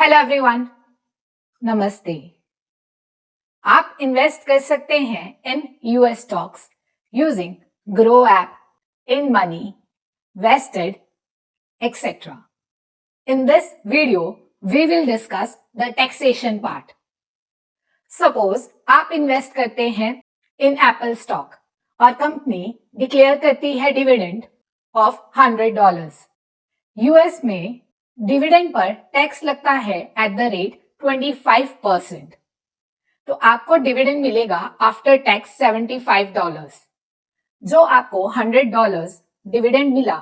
Hello everyone, नमस्ते। आप invest कर सकते हैं in US stocks using Groww app, इन मनी, Vested, etc. In this video, we will discuss the taxation part. Suppose आप इन्वेस्ट करते हैं इन एप्पल स्टॉक और कंपनी डिक्लेयर करती है डिविडेंड ऑफ $100। यूएस में डिविडेंड पर टैक्स लगता है एट द रेट 25%। तो आपको डिविडेंड मिलेगा आफ्टर टैक्स $75। जो आपको $100 डिविडेंड मिला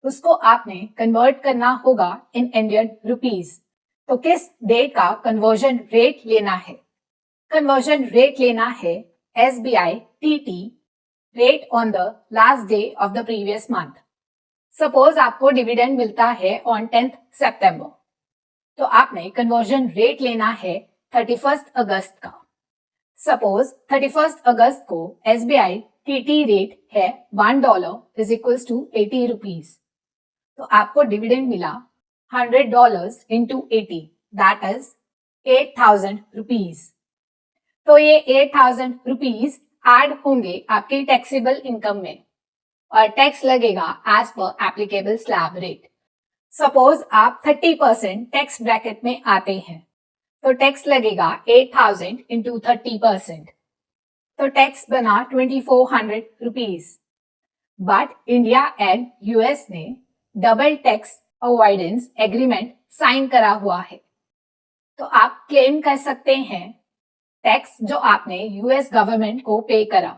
उसको आपने कन्वर्ट करना होगा इन इंडियन रुपीज। तो किस डेट का कन्वर्जन रेट लेना है? कन्वर्जन रेट लेना है SBI TT rate on the last day of the previous month. Suppose आपको डिविडेंड मिलता है ऑन 10th सितंबर, तो आपने कन्वर्जन रेट लेना है 31 अगस्त का। सपोज 31 अगस्त को SBI TT रेट है $1 इज इक्वल्स टू 80 रुपीज। तो आपको डिविडेंड मिला $100 इंटू 80, दैट इज 8,000 रुपीज। तो ये 8,000 रुपीज ऐड होंगे आपकी टैक्सेबल इनकम में और टैक्स लगेगा as per applicable slab rate. Suppose आप 30% टैक्स ब्रैकेट में आते हैं तो टैक्स लगेगा 8,000 इंटू 30%, तो टैक्स बना 2,400 rupees. But India and US ने double tax avoidance agreement sign करा हुआ है, तो आप क्लेम कर सकते हैं टैक्स जो आपने यूएस गवर्नमेंट को पे करा।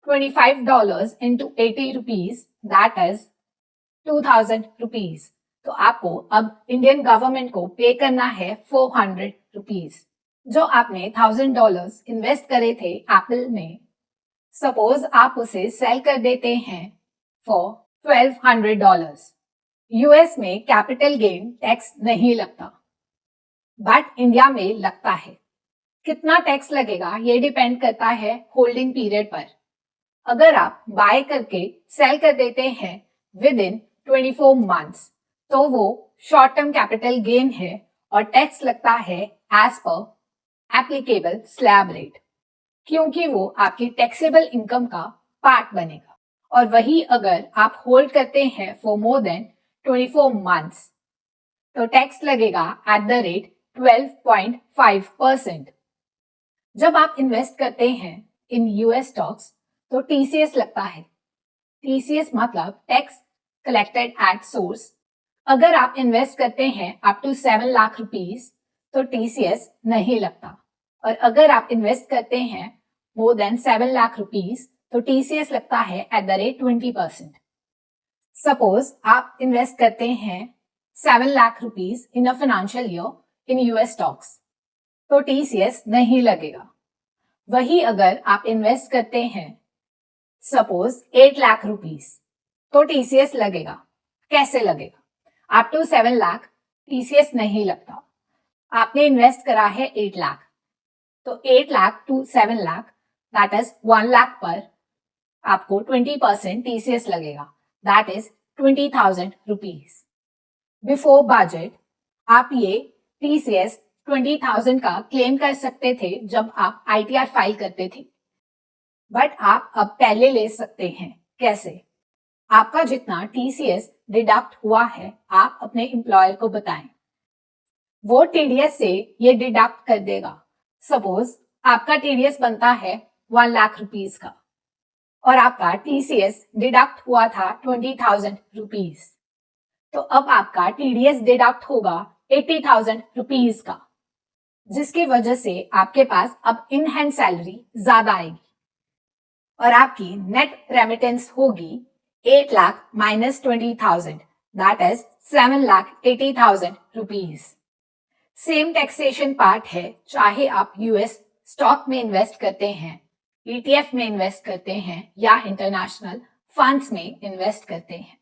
$25 into 80 rupees, that is 2,000 rupees. तो आपको अब इंडियन गवर्नमेंट को पे करना है 400 रुपीज। जो आपने $1,000 इन्वेस्ट करे थे एप्पल में, सपोज आप उसे सेल कर देते हैं फॉर $1,200। यूएस में कैपिटल गेन टैक्स नहीं लगता, बट इंडिया में लगता है। कितना टैक्स लगेगा ये डिपेंड करता है होल्डिंग पीरियड पर। अगर आप बाय करके सेल कर देते हैं विद इन 24 मंथ्स तो वो शॉर्ट टर्म कैपिटल गेन है और टैक्स लगता है as per applicable slab rate, क्योंकि वो आपकी टैक्सेबल इनकम का पार्ट बनेगा। और वही अगर आप होल्ड करते हैं फॉर मोर देन 24 मंथ्स तो टैक्स लगेगा एट द रेट 12.5%। जब आप इन्वेस्ट करते हैं इन यूएस स्टॉक्स तो टीसीएस लगता है। टीसीएस मतलब टैक्स कलेक्टेड एट सोर्स। अगर आप इन्वेस्ट करते हैं अप टू 7 लाख रुपीज तो टीसीएस नहीं लगता, और अगर आप इन्वेस्ट करते हैं मोर देन 7 लाख रुपीज तो टीसीएस लगता है एट द रेट 20%। सपोज आप इन्वेस्ट करते हैं 7 lakh rupees in a financial year in US stocks तो टीसीएस नहीं लगेगा। वही अगर आप इन्वेस्ट करते हैं सपोज 8 लाख रुपीज तो टीसीएस लगेगा। कैसे लगेगा? अप टू 7 लाख टीसीएस नहीं लगता। आपने इन्वेस्ट करा है 8 लाख, तो 8 lakh to 7 lakh that is 1 lakh पर आपको 20% टीसीएस लगेगा, that is 20,000 rupees. Before budget आप ये टीसीएस 20,000 का क्लेम कर सकते थे जब आप आईटीआर फाइल करते थे, बट आप अब पहले ले सकते हैं। कैसे? आपका जितना टीसीएस डिडक्ट हुआ है आप अपने एम्प्लॉयर को बताएं, वो टीडीएस से ये डिडक्ट कर देगा। सपोज आपका टीडीएस बनता है 1 लाख रुपीज का और आपका टीसीएस डिडक्ट हुआ था 20,000 रुपीज, तो अब आपका टीडीएस डिडक्ट होगा 80,000 रुपीज का, जिसकी वजह से आपके पास अब इन हैंड सैलरी ज्यादा आएगी और आपकी नेट रेमिटेंस होगी 8 lakh minus 20,000, that is 7 lakh 80,000 rupees. Same taxation part है चाहे आप यूएस स्टॉक में इन्वेस्ट करते हैं, ईटीएफ में इन्वेस्ट करते हैं या इंटरनेशनल फंड्स में इन्वेस्ट करते हैं।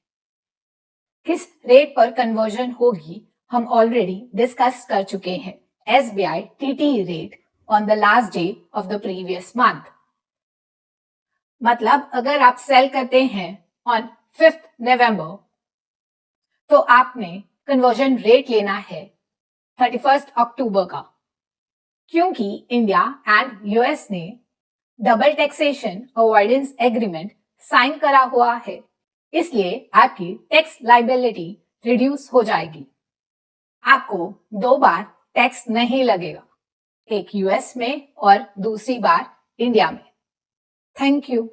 किस रेट पर कन्वर्जन होगी हम ऑलरेडी डिस्कस कर चुके हैं। SBI TT rate on the last day of the previous month. मतलब अगर आप सेल करते हैं ऑन 5th नवंबर तो आपने कन्वर्जन रेट लेना है 31 अक्टूबर का। क्योंकि इंडिया एंड यूएस ने double taxation avoidance agreement sign करा हुआ है, इसलिए आपकी टैक्स लाइबिलिटी रिड्यूस हो जाएगी। आपको 2 बार टैक्स नहीं लगेगा, एक यूएस में और दूसरी बार इंडिया में। Thank you.